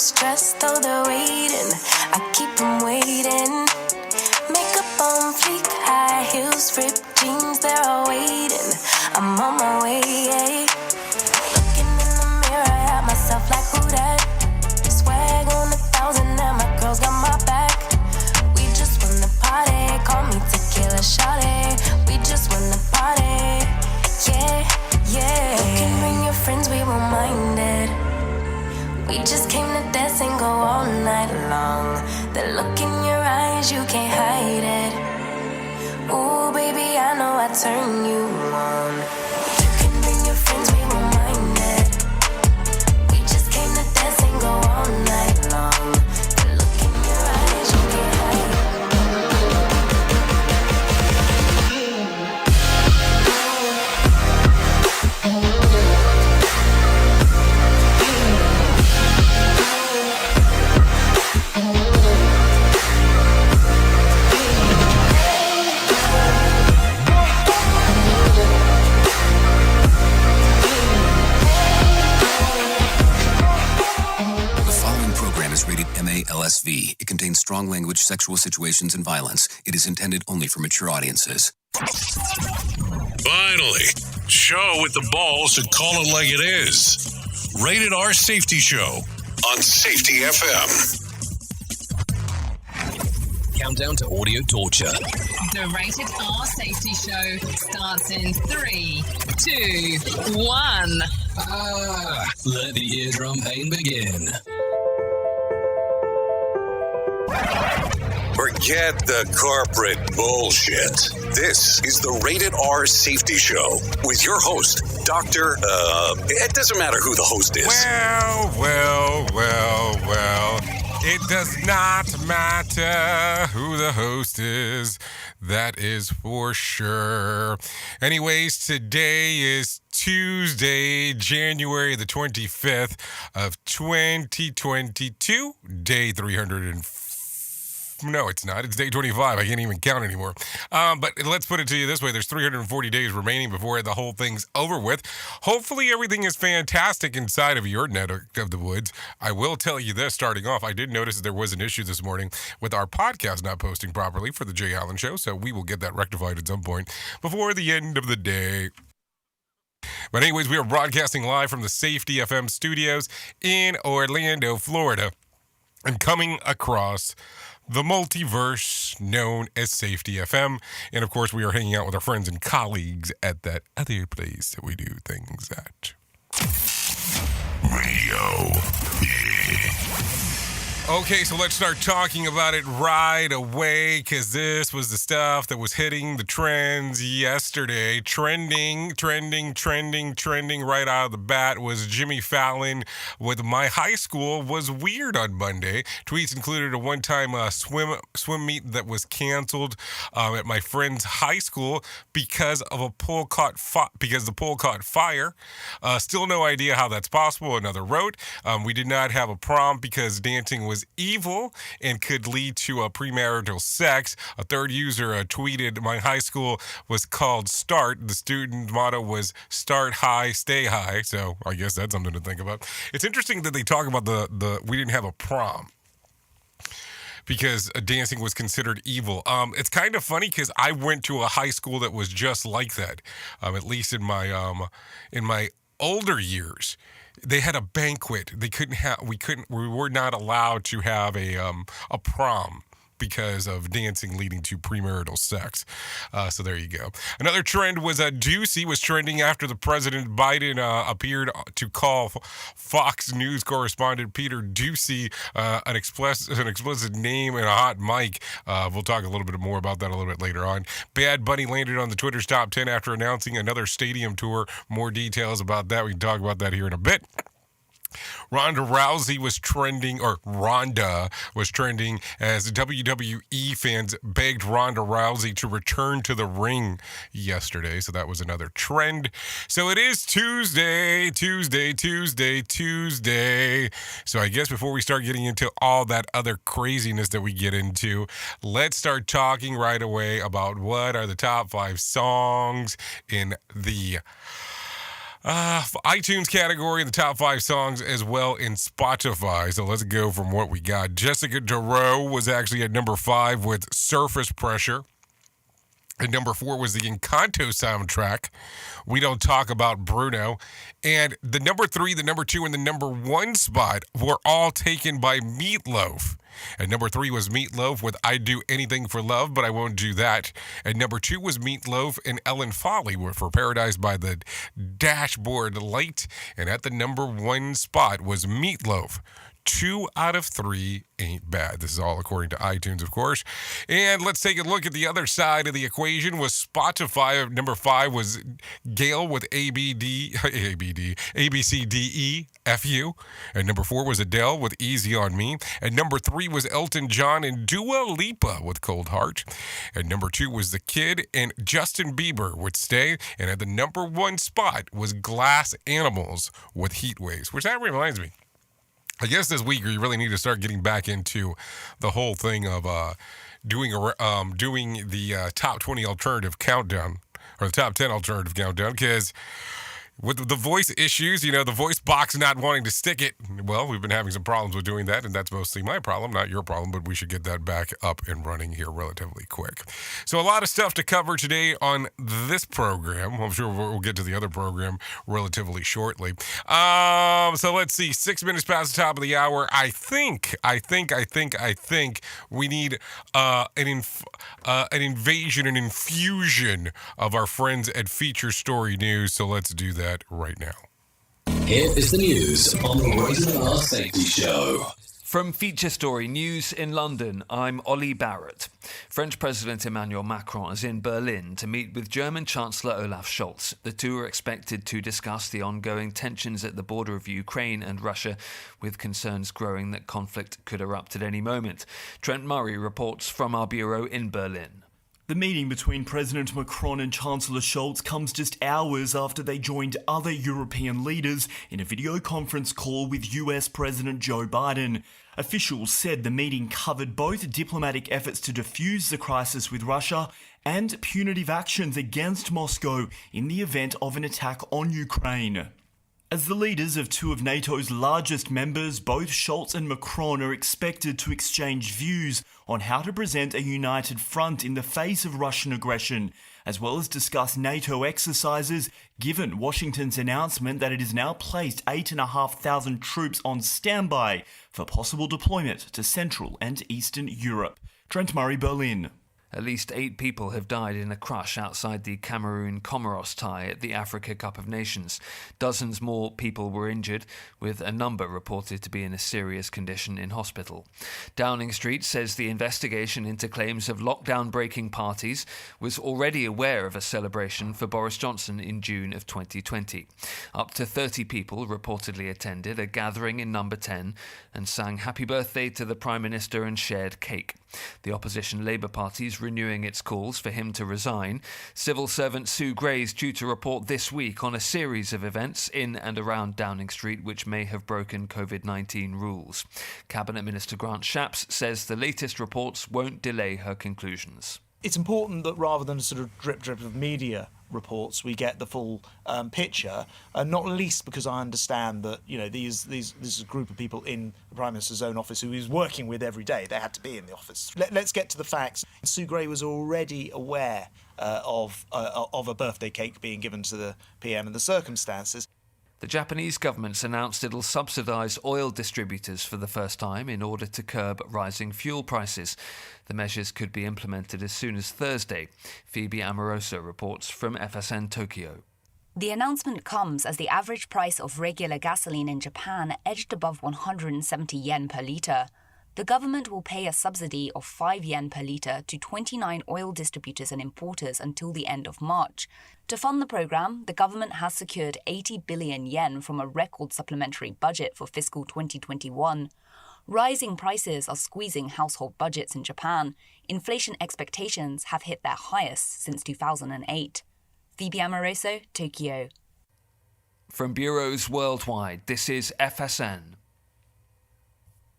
stressed, though they're waiting. I keep them waiting. Makeup on fleek, high heels, ripped jeans, they're all waiting. I'm on my way, yeah. Looking in the mirror at myself like who that? Swag on 1,000 and my girls got my back. We just won the party, call me tequila shawty. We just won the party, yeah, yeah. You can bring your friends, we won't mind it. We just came to dance and go all night long. The look in your eyes, you can't hide it. Ooh, baby, I know I turn you on. You can bring your friends, we won't mind it. We just came to dance and go all night long. The look in your eyes, you can't hide it. MALSV. It contains strong language, sexual situations, and violence. It is intended only for mature audiences. Finally, show with the balls to call it like it is. Rated R Safety Show on Safety FM. Countdown to audio torture. The Rated R Safety Show starts in 3, 2, 1. Let the eardrum pain begin. Forget the corporate bullshit. This is the Rated R Safety Show with your host, Dr. It doesn't matter who the host is. Well. It does not matter who the host is. That is for sure. Anyways, today is Tuesday, January the 25th of 2022, day 304. No, it's not. It's day 25. I can't even count anymore. But let's put it to you this way. There's 340 days remaining before the whole thing's over with. Hopefully everything is fantastic inside of your neck of the woods. I will tell you this starting off. I did notice that there was an issue this morning with our podcast not posting properly for the Jay Allen Show. So we will get that rectified at some point before the end of the day. But anyways, we are broadcasting live from the Safety FM studios in Orlando, Florida. And coming across the multiverse known as Safety FM. And of course, we are hanging out with our friends and colleagues at that other place that we do things at. Radio. Okay, so let's start talking about it right away, because this was the stuff that was hitting the trends yesterday. Trending right out of the bat was Jimmy Fallon with "My high school was weird" on Monday. Tweets included a one-time swim meet that was canceled at my friend's high school because the pool caught fire. Still no idea how that's possible. Another wrote, "We did not have a prom because dancing was evil and could lead to premarital sex." A third user tweeted, "My high school was called START. The student motto was start high, stay high." So I guess that's something to think about. It's interesting that they talk about the we didn't have a prom because dancing was considered evil. It's kind of funny because I went to a high school that was just like that. At least in my older years. They had a banquet. We were not allowed to have a prom because of dancing leading to premarital sex. So there you go. Another trend was Ducey was trending after the President Biden appeared to call Fox News correspondent Peter Ducey an explicit name and a hot mic. We'll talk a little bit more about that a little bit later on. Bad Bunny landed on the Twitter's top 10 after announcing another stadium tour. More details about that. We can talk about that here in a bit. Ronda was trending as WWE fans begged Ronda Rousey to return to the ring yesterday. So that was another trend. So it is Tuesday. So I guess before we start getting into all that other craziness that we get into, let's start talking right away about what are the top 5 songs in the iTunes category, the top 5 songs as well in Spotify. So let's go from what we got. Jessica DeRoe was actually at number 5 with Surface Pressure. And number 4 was the Encanto soundtrack, We Don't Talk About Bruno. And the number 3, the number 2, and the number 1 spot were all taken by Meatloaf. And number 3 was Meatloaf with I'd Do Anything for Love, But I Won't Do That. And number 2 was Meatloaf and Ellen Foley for Paradise by the Dashboard Light. And at the number 1 spot was Meatloaf. 2 out of 3 ain't bad. This is all according to iTunes, of course. And let's take a look at the other side of the equation. Was Spotify. Number 5 was Gail with ABCDEFU. And number 4 was Adele with Easy on Me. And number 3 was Elton John and Dua Lipa with Cold Heart. And number 2 was The Kid and Justin Bieber with Stay. And at the number 1 spot was Glass Animals with Heat Waves, which that reminds me. I guess this week you really need to start getting back into the whole thing of doing the top 20 alternative countdown or the top 10 alternative countdown, because with the voice issues, the voice box not wanting to stick it, well, we've been having some problems with doing that, and that's mostly my problem, not your problem, but we should get that back up and running here relatively quick. So a lot of stuff to cover today on this program. I'm sure we'll get to the other program relatively shortly. So let's see, 6 minutes past the top of the hour. I think we need an infusion of our friends at Feature Story News, so let's do that right now. Here is the news on the Rated R Safety Show. From Feature Story News in London, I'm Ollie Barrett. French President Emmanuel Macron is in Berlin to meet with German Chancellor Olaf Scholz. The two are expected to discuss the ongoing tensions at the border of Ukraine and Russia, with concerns growing that conflict could erupt at any moment. Trent Murray reports from our bureau in Berlin. The meeting between President Macron and Chancellor Scholz comes just hours after they joined other European leaders in a video conference call with US President Joe Biden. Officials said the meeting covered both diplomatic efforts to defuse the crisis with Russia and punitive actions against Moscow in the event of an attack on Ukraine. As the leaders of two of NATO's largest members, both Scholz and Macron are expected to exchange views on how to present a united front in the face of Russian aggression, as well as discuss NATO exercises, given Washington's announcement that it has now placed 8,500 troops on standby for possible deployment to Central and Eastern Europe. Trent Murray, Berlin. At least 8 people have died in a crush outside the Cameroon-Comoros tie at the Africa Cup of Nations. Dozens more people were injured, with a number reported to be in a serious condition in hospital. Downing Street says the investigation into claims of lockdown-breaking parties was already aware of a celebration for Boris Johnson in June of 2020. Up to 30 people reportedly attended a gathering in Number 10 and sang Happy Birthday to the Prime Minister and shared cake. The opposition Labour Party is renewing its calls for him to resign. Civil servant Sue Gray is due to report this week on a series of events in and around Downing Street which may have broken COVID-19 rules. Cabinet Minister Grant Shapps says the latest reports won't delay her conclusions. It's important that rather than a sort of drip of media reports, we get the full picture, not least because I understand that this is a group of people in the Prime Minister's own office who he's working with every day. They had to be in the office. Let's get to the facts. Sue Gray was already aware of a birthday cake being given to the PM and the circumstances. The Japanese government's announced it'll subsidise oil distributors for the first time in order to curb rising fuel prices. The measures could be implemented as soon as Thursday. Phoebe Amoroso reports from FSN Tokyo. The announcement comes as the average price of regular gasoline in Japan edged above 170 yen per litre. The government will pay a subsidy of 5 yen per litre to 29 oil distributors and importers until the end of March. To fund the programme, the government has secured 80 billion yen from a record supplementary budget for fiscal 2021. Rising prices are squeezing household budgets in Japan. Inflation expectations have hit their highest since 2008. Phoebe Amoroso, Tokyo. From bureaus worldwide, this is FSN.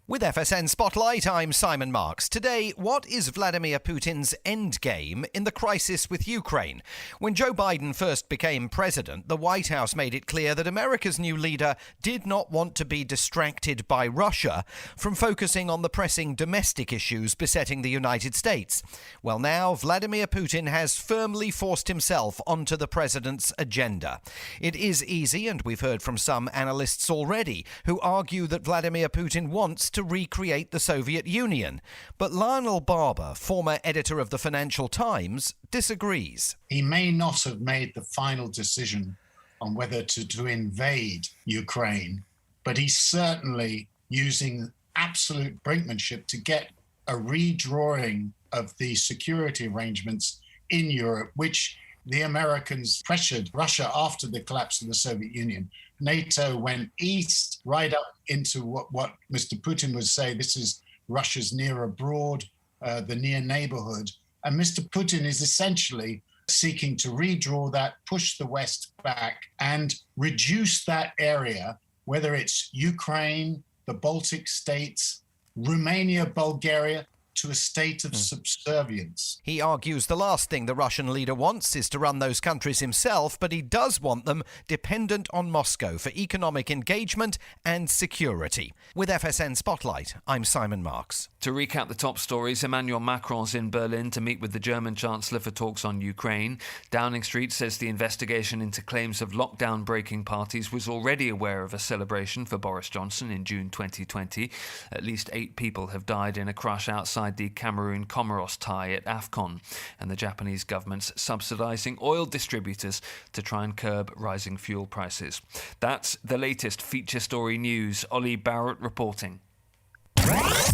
With FSN Spotlight, I'm Simon Marks. Today, what is Vladimir Putin's endgame in the crisis with Ukraine? When Joe Biden first became president, the White House made it clear that America's new leader did not want to be distracted by Russia from focusing on the pressing domestic issues besetting the United States. Well, now, Vladimir Putin has firmly forced himself onto the president's agenda. It is easy, and we've heard from some analysts already, who argue that Vladimir Putin wants to recreate the Soviet Union. But Lionel Barber, former editor of the Financial Times, disagrees. He may not have made the final decision on whether to invade Ukraine, but he's certainly using absolute brinkmanship to get a redrawing of the security arrangements in Europe, which the Americans pressured Russia after the collapse of the Soviet Union. NATO went east, right up into what Mr. Putin would say, this is Russia's near abroad, the near neighborhood. And Mr. Putin is essentially seeking to redraw that, push the West back, and reduce that area, whether it's Ukraine, the Baltic states, Romania, Bulgaria, to a state of subservience. He argues the last thing the Russian leader wants is to run those countries himself, but he does want them dependent on Moscow for economic engagement and security. With FSN Spotlight, I'm Simon Marks. To recap the top stories, Emmanuel Macron's in Berlin to meet with the German Chancellor for talks on Ukraine. Downing Street says the investigation into claims of lockdown-breaking parties was already aware of a celebration for Boris Johnson in June 2020. At least 8 people have died in a crash outside the Cameroon-Comoros tie at AFCON, and the Japanese government's subsidising oil distributors to try and curb rising fuel prices. That's the latest feature story news. Ollie Barrett reporting.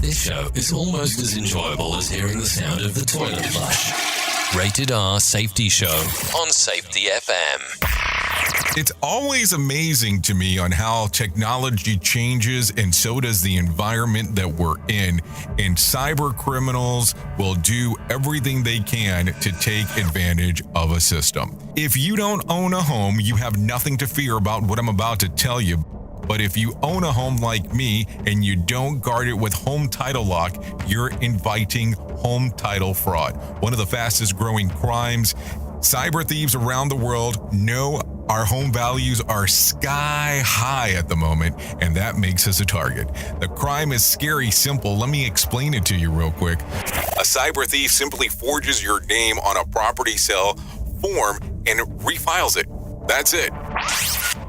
This show is almost as enjoyable as hearing the sound of the toilet flush. Rated R Safety Show on Safety FM. It's always amazing to me on how technology changes, and so does the environment that we're in. And cyber criminals will do everything they can to take advantage of a system. If you don't own a home, you have nothing to fear about what I'm about to tell you. But if you own a home like me and you don't guard it with home title lock, you're inviting home title fraud. One of the fastest growing crimes. Cyber thieves around the world know our home values are sky high at the moment, and that makes us a target. The crime is scary simple. Let me explain it to you real quick. A cyber thief simply forges your name on a property sale form and refiles it. That's it.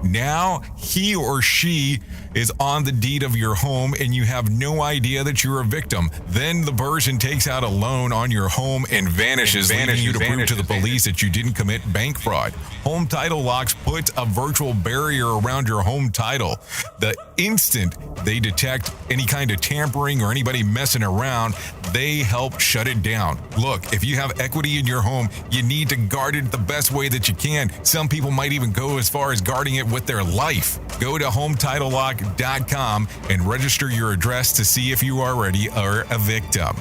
Now he or she is on the deed of your home and you have no idea that you're a victim. Then the person takes out a loan on your home and vanishes, leaving you to prove to the police that you didn't commit bank fraud. Home Title Locks puts a virtual barrier around your home title. The instant they detect any kind of tampering or anybody messing around, they help shut it down. Look, if you have equity in your home, you need to guard it the best way that you can. Some people might even go as far as guarding it with their life. Go to HometitleLock.com and register your address to see if you already are a victim.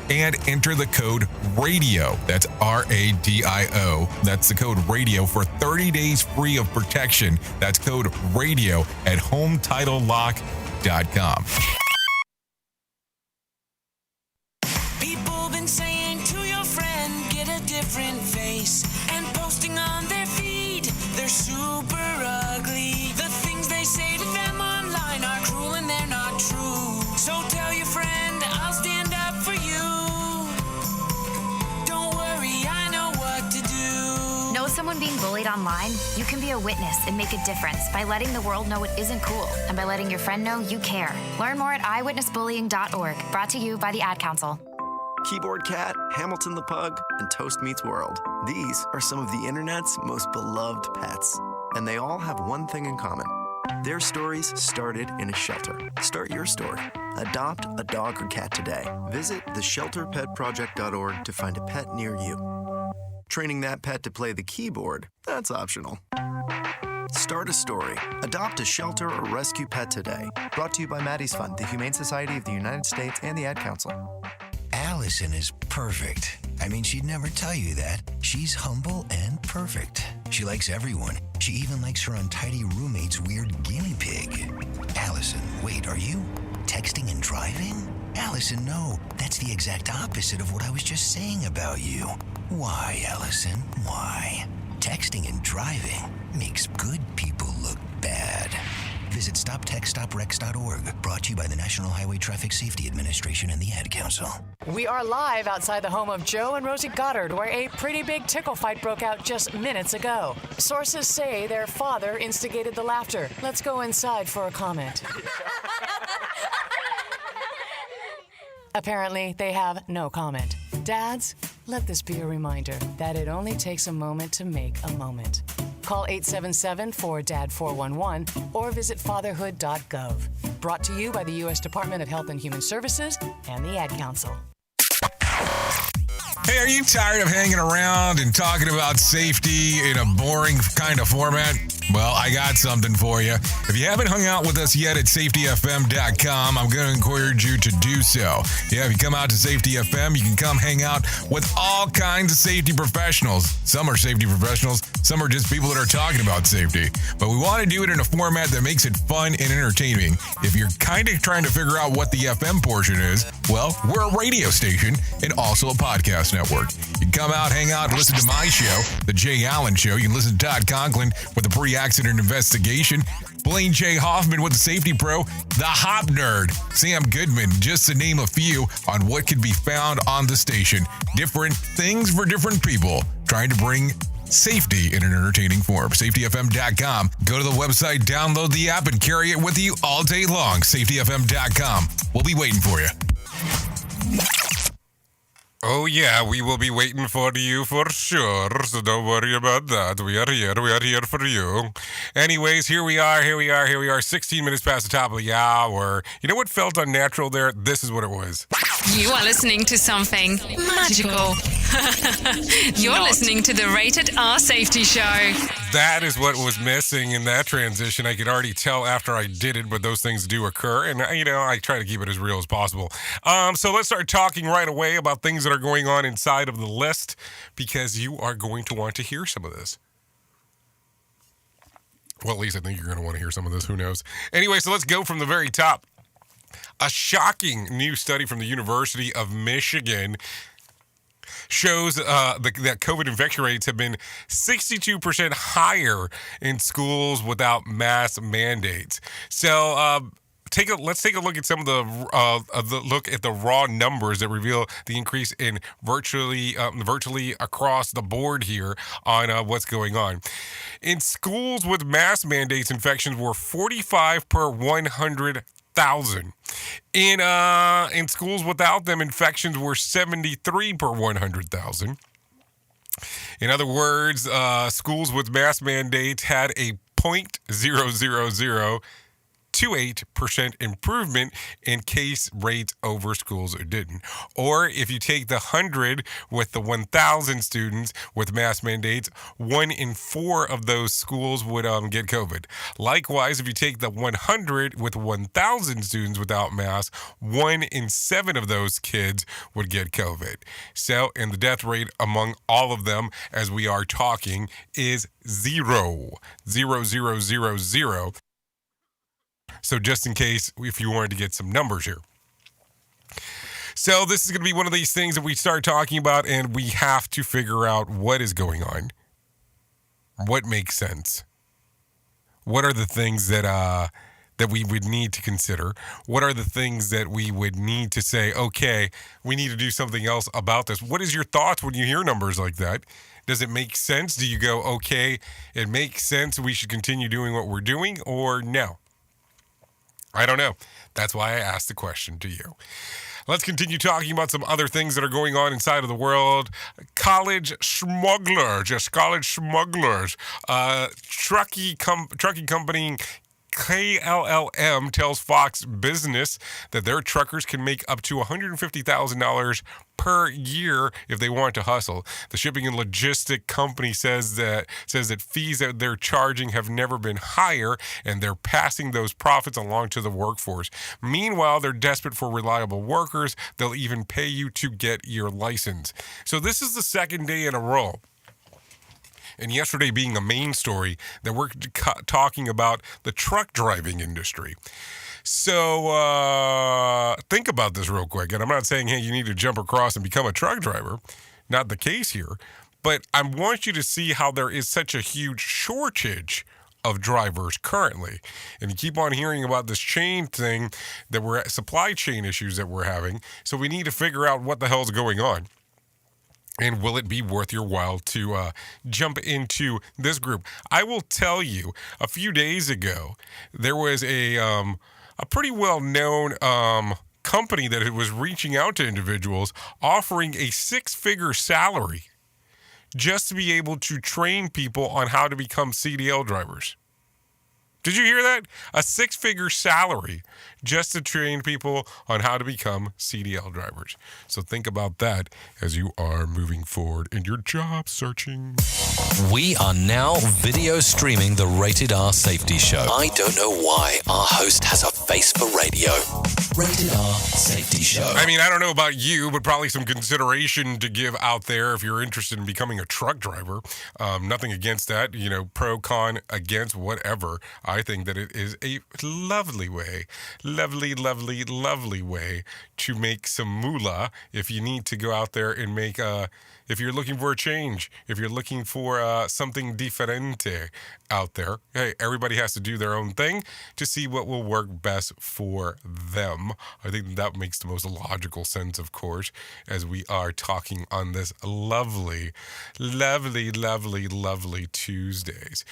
And enter the code RADIO. That's RADIO. That's the code RADIO for 30 days free of protection. That's code RADIO at HometitleLock.com. People been saying to your friend, get a different face, and posting on their feed, they're super ugly. The things they say to them online are cruel and they're not true. So tell your friend, I'll stand up for you. Don't worry, I know what to do. Know someone being bullied online? You can be a witness and make a difference by letting the world know it isn't cool and by letting your friend know you care. Learn more at eyewitnessbullying.org. Brought to you by the Ad Council. Keyboard Cat, Hamilton the Pug, and Toast Meets World. These are some of the internet's most beloved pets, and they all have one thing in common. Their stories started in a shelter. Start your story. Adopt a dog or cat today. Visit theshelterpetproject.org to find a pet near you. Training that pet to play the keyboard, that's optional. Start a story. Adopt a shelter or rescue pet today. Brought to you by Maddie's Fund, the Humane Society of the United States, and the Ad Council. Allison is perfect. I mean, she'd never tell you that. She's humble and perfect. She likes everyone. She even likes her untidy roommate's weird guinea pig. Allison, wait, are you? texting and driving? Allison, no. That's the exact opposite of what I was just saying about you. Why, Allison? Why? Texting and driving makes good people look bad. Visit StopTextStopWrecks.org. Brought to you by the National Highway Traffic Safety Administration and the Ad Council. We are live outside the home of Joe and Rosie Goddard, where a pretty big tickle fight broke out just minutes ago. Sources say their father instigated the laughter. Let's go inside for a comment. Apparently, they have no comment. Dads, let this be a reminder that it only takes a moment to make a moment. Call 877-4DAD-411 or visit fatherhood.gov. Brought to you by the U.S. Department of Health and Human Services and the Ad Council. Hey, are you tired of hanging around and talking about safety in a boring kind of format? Well, I got something for you. If you haven't hung out with us yet at safetyfm.com, I'm going to encourage you to do so. Yeah, if you come out to Safety FM, you can come hang out with all kinds of safety professionals. Some are safety professionals, some are just people that are talking about safety. But we want to do it in a format that makes it fun and entertaining. If you're kind of trying to figure out what the FM portion is, well, we're a radio station and also a podcast network. You can come out, hang out, and listen to my show, The Jay Allen Show. You can listen to Todd Conklin with the pre-accident investigation, Blaine J. Hoffman with the Safety Pro, The Hop Nerd, Sam Goodman, just to name a few on what can be found on the station. Different things for different people, trying to bring safety in an entertaining form. SafetyFM.com. Go to the website, download the app, and carry it with you all day long. SafetyFM.com. We'll be waiting for you. Oh, yeah, we will be waiting for you for sure, so don't worry about that. We are here for you. Anyways, here we are, 16 minutes past the top of the hour. You know what felt unnatural there? This is what it was. You are listening to something magical. You're listening to the Rated R Safety Show. That is what was missing in that transition. I could already tell after I did it, but those things do occur, and, I try to keep it as real as possible. So let's start talking right away about things that are going on inside of the list, because you are going to want to hear some of this. Well, at least I think you're going to want to hear some of this. Who knows? Anyway, so let's go from the very top. A shocking new study from the University of Michigan shows that COVID infection rates have been 62% higher in schools without mask mandates. So let's take a look at some of the raw numbers that reveal the increase in virtually across the board here on what's going on. In schools with mask mandates, infections were 45 per 100,000. In schools without them, infections were 73 per 100,000. In other words, schools with mask mandates had a 0.00028% improvement in case rates over schools who didn't. Or if you take the 100 with the 1,000 students with mask mandates, 1 in 4 of those schools would get COVID. Likewise, if you take the 100 with 1,000 students without masks, 1 in 7 of those kids would get COVID. So, and the death rate among all of them, as we are talking, is 0. So just in case, if you wanted to get some numbers here. So this is going to be one of these things that we start talking about, and we have to figure out what is going on. What makes sense? What are the things that we would need to consider? What are the things that we would need to say, okay, we need to do something else about this? What is your thoughts when you hear numbers like that? Does it make sense? Do you go, okay, it makes sense, we should continue doing what we're doing, or no? I don't know. That's why I asked the question to you. Let's continue talking about some other things that are going on inside of the world. College smugglers. Trucking company KLLM tells Fox Business that their truckers can make up to $150,000 per year if they want to hustle. The shipping and logistic company says that fees that they're charging have never been higher, and they're passing those profits along to the workforce. Meanwhile, they're desperate for reliable workers. They'll even pay you to get your license. So this is the second day in a row, and yesterday being a main story, that we're talking about the truck driving industry. So think about this real quick. And I'm not saying, hey, you need to jump across and become a truck driver. Not the case here. But I want you to see how there is such a huge shortage of drivers currently. And you keep on hearing about this chain thing that we're at, supply chain issues that we're having. So we need to figure out what the hell's going on. And will it be worth your while to jump into this group? I will tell you, a few days ago, there was a pretty well-known company that was reaching out to individuals offering a six-figure salary just to be able to train people on how to become CDL drivers. Did you hear that? A six-figure salary just to train people on how to become CDL drivers. So think about that as you are moving forward in your job searching. We are now video streaming the Rated R Safety Show. I don't know why our host has a face for radio. Rated R Safety Show. I mean, I don't know about you, but probably some consideration to give out there if you're interested in becoming a truck driver. Nothing against that, pro, con, against, whatever. I think that it is a lovely way to make some moolah if you need to go out there and make if you're looking for a change, if you're looking for something diferente out there. Hey, everybody has to do their own thing to see what will work best for them. I think that makes the most logical sense, of course, as we are talking on this lovely Tuesdays.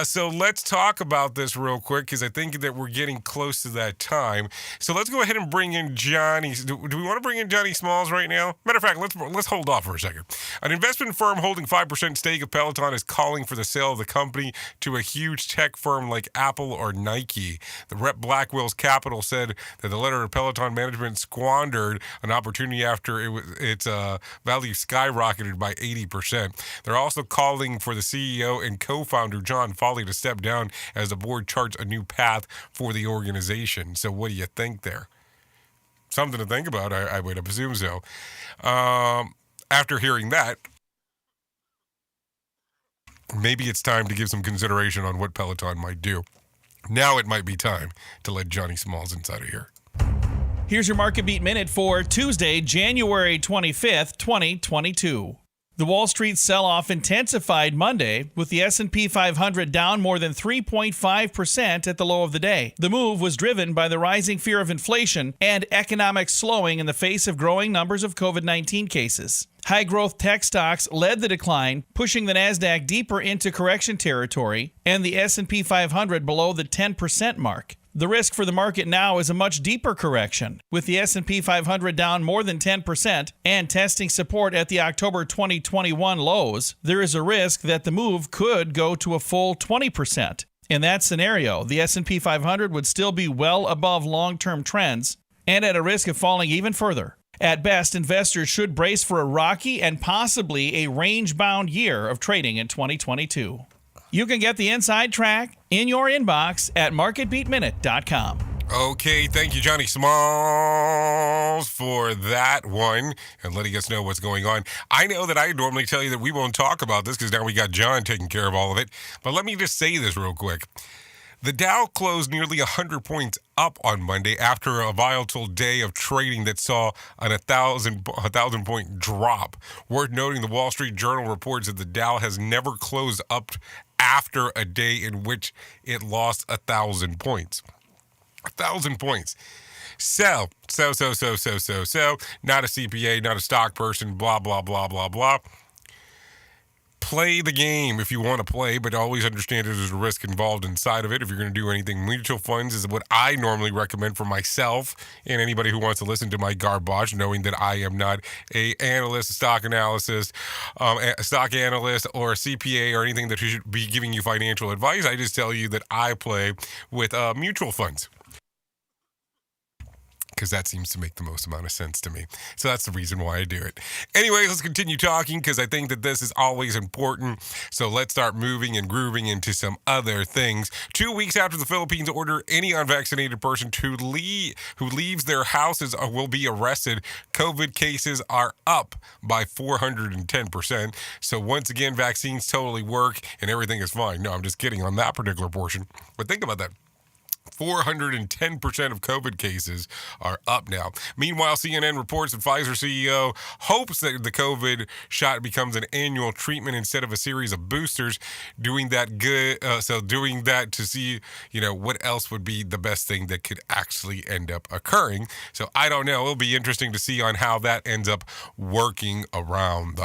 So let's talk about this real quick because I think that we're getting close to that time. So let's go ahead and bring in Johnny. Do we want to bring in Johnny Smalls right now? Matter of fact, let's hold off for a second. An investment firm holding 5% stake of Peloton is calling for the sale of the company to a huge tech firm like Apple or Nike. The rep Blackwell's Capital said that the letter of Peloton management squandered an opportunity after its value skyrocketed by 80%. They're also calling for the CEO and co-founder John Foley to step down as the board charts a new path for the organization. So what do you think there? Something to think about, I would presume so. After hearing that, maybe it's time to give some consideration on what Peloton might do. Now it might be time to let Johnny Smalls inside of here. Here's your Market Beat Minute for Tuesday, January 25th, 2022. The Wall Street sell-off intensified Monday, with the S&P 500 down more than 3.5% at the low of the day. The move was driven by the rising fear of inflation and economic slowing in the face of growing numbers of COVID-19 cases. High-growth tech stocks led the decline, pushing the Nasdaq deeper into correction territory and the S&P 500 below the 10% mark. The risk for the market now is a much deeper correction, with the S&P 500 down more than 10% and testing support at the October 2021 lows. There is a risk that the move could go to a full 20%. In that scenario, the S&P 500 would still be well above long-term trends and at a risk of falling even further. At best, investors should brace for a rocky and possibly a range-bound year of trading in 2022. You can get the inside track in your inbox at marketbeatminute.com. Okay, thank you, Johnny Smalls, for that one and letting us know what's going on. I know that I normally tell you that we won't talk about this because now we got John taking care of all of it, but let me just say this real quick. The Dow closed nearly 100 points up on Monday after a volatile day of trading that saw an 1,000-point drop. Worth noting, the Wall Street Journal reports that the Dow has never closed up after a day in which it lost 1,000 points. 1,000 points. So, not a CPA, not a stock person, blah, blah, blah, blah, blah. Play the game if you want to play, but always understand there's a risk involved inside of it if you're going to do anything. Mutual funds is what I normally recommend for myself and anybody who wants to listen to my garbage, knowing that I am not a analyst, a stock analyst, or a CPA or anything that should be giving you financial advice. I just tell you that I play with mutual funds, because that seems to make the most amount of sense to me. So that's the reason why I do it. Anyway, let's continue talking because I think that this is always important. So let's start moving and grooving into some other things. 2 weeks after the Philippines order any unvaccinated person who leaves their houses will be arrested, COVID cases are up by 410%. So once again, vaccines totally work and everything is fine. No, I'm just kidding on that particular portion. But think about that. 410% of COVID cases are up now. Meanwhile, CNN reports that Pfizer CEO hopes that the COVID shot becomes an annual treatment instead of a series of boosters. Doing that to see, what else would be the best thing that could actually end up occurring. So I don't know. It'll be interesting to see on how that ends up working around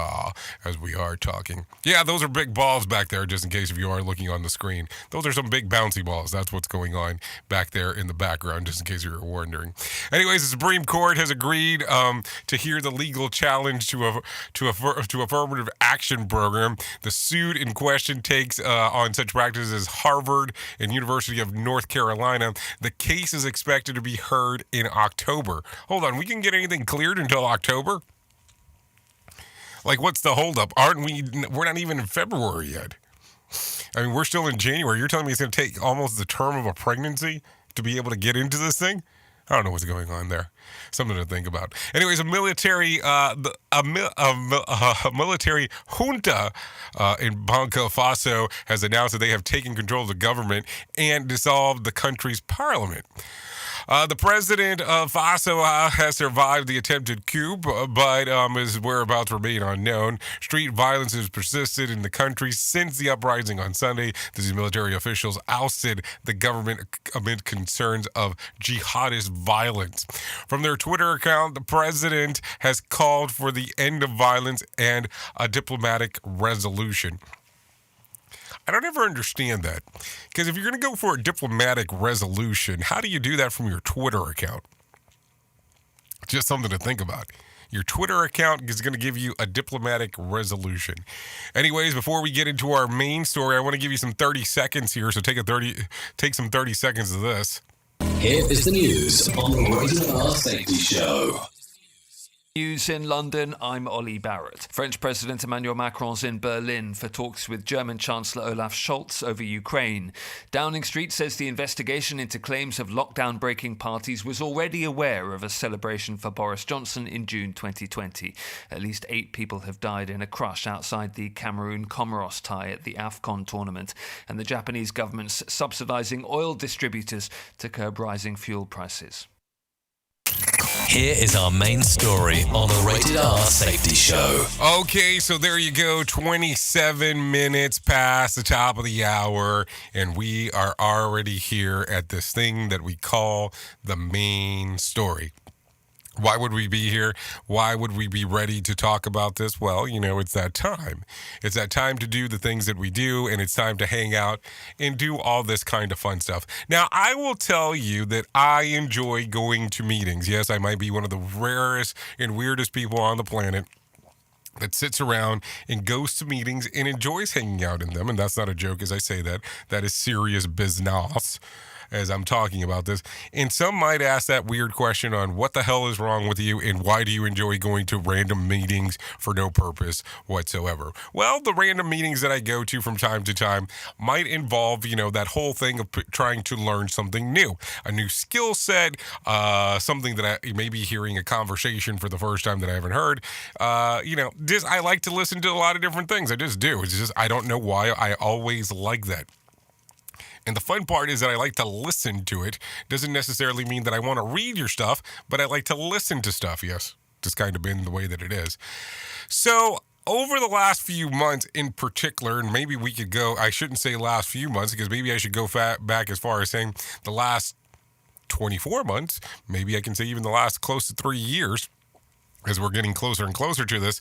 as we are talking. Yeah, those are big balls back there, just in case if you are looking on the screen. Those are some big bouncy balls. That's what's going on back there in the background, just in case you were wondering. Anyways, the Supreme Court has agreed to hear the legal challenge to affirmative action program. The suit in question takes on such practices as Harvard and University of North Carolina. The case is expected to be heard in October. Hold on, we can get anything cleared until October? Like, what's the holdup? We're not even in February yet. I mean, we're still in January. You're telling me it's going to take almost the term of a pregnancy to be able to get into this thing? I don't know what's going on there. Something to think about. Anyways, a military junta in Burkina Faso has announced that they have taken control of the government and dissolved the country's parliament. The president of Faso has survived the attempted coup, but his whereabouts remain unknown. Street violence has persisted in the country since the uprising on Sunday. These military officials ousted the government amid concerns of jihadist violence. From their Twitter account, the president has called for the end of violence and a diplomatic resolution. I don't ever understand that, because if you're going to go for a diplomatic resolution, how do you do that from your Twitter account? Just something to think about. Your Twitter account is going to give you a diplomatic resolution. Anyways, before we get into our main story, I want to give you some 30 seconds here, so take some 30 seconds of this. Here is the news on the Rated R Safety Show. News in London, I'm Ollie Barrett. French President Emmanuel Macron's in Berlin for talks with German Chancellor Olaf Scholz over Ukraine. Downing Street says the investigation into claims of lockdown-breaking parties was already aware of a celebration for Boris Johnson in June 2020. At least 8 people have died in a crush outside the Cameroon Comoros tie at the AFCON tournament, and the Japanese government's subsidising oil distributors to curb rising fuel prices. Here is our main story on the Rated R Safety Show. Okay, so there you go. 27 minutes past the top of the hour, and we are already here at this thing that we call the main story. Why would we be here? Why would we be ready to talk about this? Well, it's that time. It's that time to do the things that we do, and it's time to hang out and do all this kind of fun stuff. Now, I will tell you that I enjoy going to meetings. Yes, I might be one of the rarest and weirdest people on the planet that sits around and goes to meetings and enjoys hanging out in them. And that's not a joke as I say that. That is serious business as I'm talking about this. And some might ask that weird question on what the hell is wrong with you and why do you enjoy going to random meetings for no purpose whatsoever? Well, the random meetings that I go to from time to time might involve, that whole thing of trying to learn something new, a new skill set, something that I may be hearing a conversation for the first time that I haven't heard. I like to listen to a lot of different things. I just do. It's just, I don't know why I always like that. And the fun part is that I like to listen to it. Doesn't necessarily mean that I want to read your stuff, but I like to listen to stuff, yes. Just kind of been the way that it is. So over the last few months in particular, and maybe we could go, I shouldn't say last few months, because maybe I should go back as far as saying the last 24 months. Maybe I can say even the last close to 3 years. As we're getting closer and closer to this,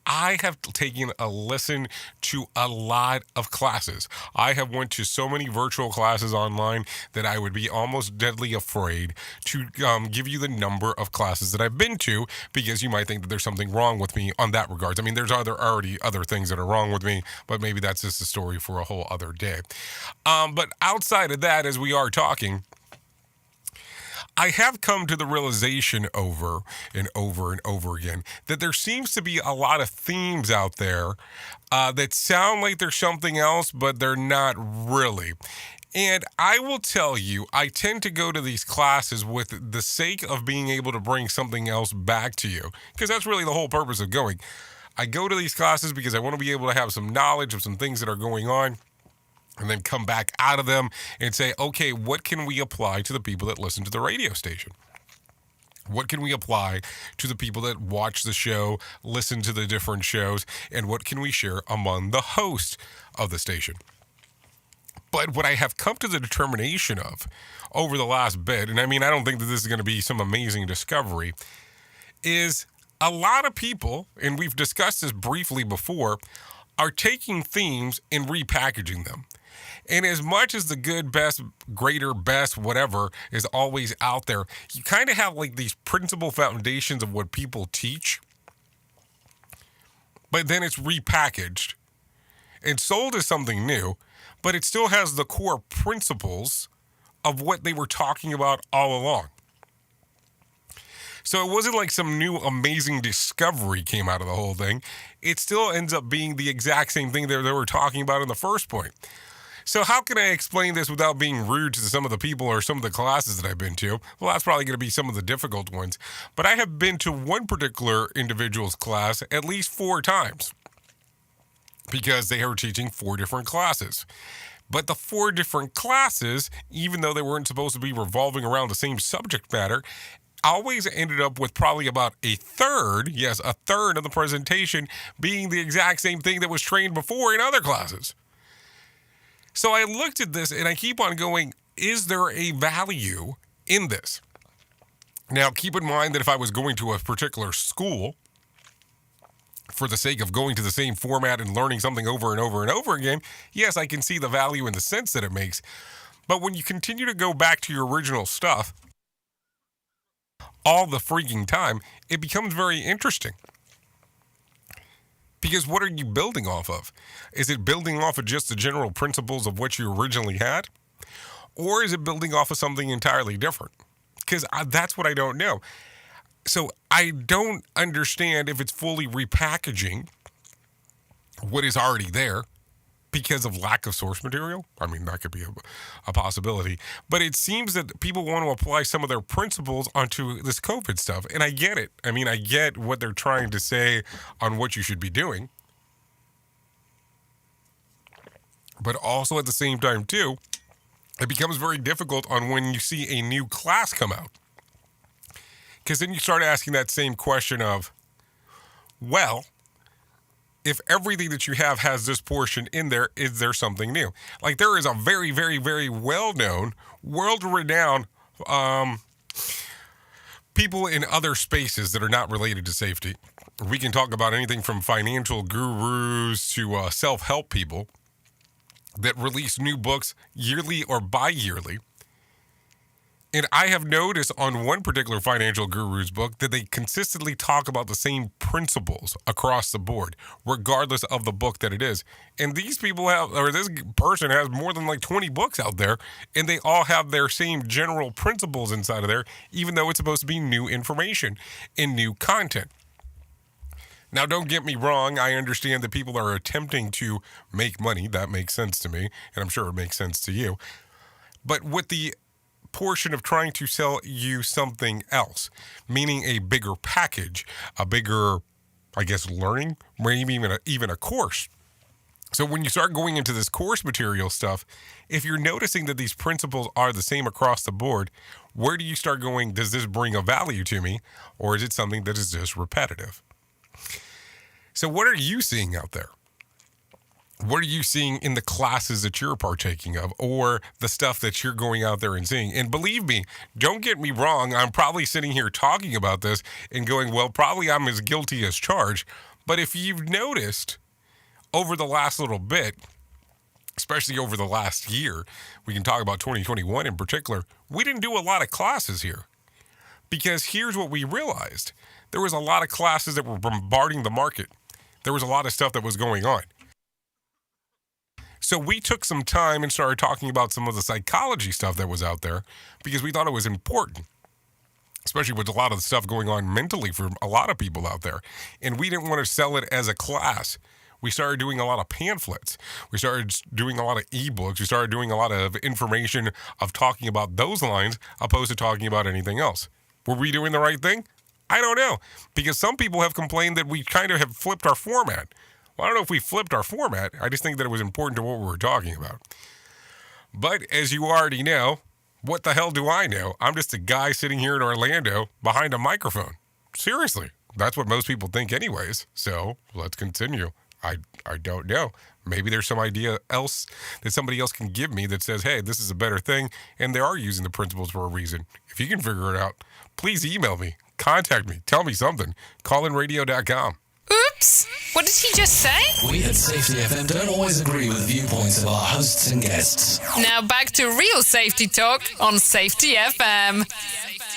I have taken a listen to a lot of classes. I have went to so many virtual classes online that I would be almost deadly afraid to give you the number of classes that I've been to, because you might think that there's something wrong with me on that regards. I mean, there's already other things that are wrong with me, but maybe that's just a story for a whole other day. But outside of that, as we are talking, I have come to the realization over and over and over again that there seems to be a lot of themes out there that sound like they're something else, but they're not really. And I will tell you, I tend to go to these classes with the sake of being able to bring something else back to you, because that's really the whole purpose of going. I go to these classes because I want to be able to have some knowledge of some things that are going on. and then come back out of them and say, okay, what can we apply to the people that listen to the radio station? What can we apply to the people that watch the show, listen to the different shows, and what can we share among the hosts of the station? But what I have come to the determination of over the last bit, and I mean, I don't think that this is going to be some amazing discovery, is a lot of people, and we've discussed this briefly before, are taking themes and repackaging them. And as much as the good, best, greater, best, whatever is always out there, you kind of have like these principal foundations of what people teach, but then it's repackaged and sold as something new, but it still has the core principles of what they were talking about all along. So it wasn't like some new amazing discovery came out of the whole thing. It still ends up being the exact same thing that they were talking about in the first point. So how can I explain this without being rude to some of the people or some of the classes that I've been to? Well, that's probably going to be some of the difficult ones. But I have been to one particular individual's class at least 4 times because they were teaching 4 different classes. But the 4 different classes, even though they weren't supposed to be revolving around the same subject matter, always ended up with probably about a third of the presentation being the exact same thing that was trained before in other classes. So I looked at this and I keep on going, is there a value in this? Now, keep in mind that if I was going to a particular school for the sake of going to the same format and learning something over and over and over again, yes, I can see the value in the sense that it makes. But when you continue to go back to your original stuff all the freaking time, it becomes very interesting. Because what are you building off of? Is it building off of just the general principles of what you originally had? Or is it building off of something entirely different? Because that's what I don't know. So I don't understand if it's fully repackaging what is already there because of lack of source material. I mean, that could be a possibility. But it seems that people want to apply some of their principles onto this COVID stuff. And I get it. I mean, I get what they're trying to say on what you should be doing. But also at the same time, too, it becomes very difficult on when you see a new class come out. Because then you start asking that same question of, well, if everything that you have has this portion in there, is there something new? Like there is a very, very, very well-known, world-renowned people in other spaces that are not related to safety. We can talk about anything from financial gurus to self-help people that release new books yearly or bi-yearly. And I have noticed on one particular financial guru's book that they consistently talk about the same principles across the board, regardless of the book that it is. And these people have, or this person has more than like 20 books out there, and they all have their same general principles inside of there, even though it's supposed to be new information and new content. Now, don't get me wrong. I understand that people are attempting to make money. That makes sense to me, and I'm sure it makes sense to you. But with the portion of trying to sell you something else, meaning a bigger package, a bigger, I guess, learning, maybe even a course. So when you start going into this course material stuff, if you're noticing that these principles are the same across the board, where do you start going, does this bring a value to me, or is it something that is just repetitive? So what are you seeing out there? What are you seeing in the classes that you're partaking of or the stuff that you're going out there and seeing? And believe me, don't get me wrong, I'm probably sitting here talking about this and going, well, probably I'm as guilty as charged. But if you've noticed over the last little bit, especially over the last year, we can talk about 2021 in particular, we didn't do a lot of classes here. Because here's what we realized. There was a lot of classes that were bombarding the market. There was a lot of stuff that was going on. So we took some time and started talking about some of the psychology stuff that was out there because we thought it was important, especially with a lot of the stuff going on mentally for a lot of people out there. And we didn't want to sell it as a class. We started doing a lot of pamphlets. We started doing a lot of ebooks. We started doing a lot of information of talking about those lines opposed to talking about anything else. Were we doing the right thing? I don't know, because some people have complained that we kind of have flipped our format. Well, I don't know if we flipped our format. I just think that it was important to what we were talking about. But as you already know, what the hell do I know? I'm just a guy sitting here in Orlando behind a microphone. Seriously, that's what most people think anyways. So let's continue. I don't know. Maybe there's some idea else that somebody else can give me that says, hey, this is a better thing, and they are using the principles for a reason. If you can figure it out, please email me, contact me, tell me something. callinradio.com. Oops! What did he just say? We at Safety FM don't always agree with the viewpoints of our hosts and guests. Now back to real safety talk on Safety FM.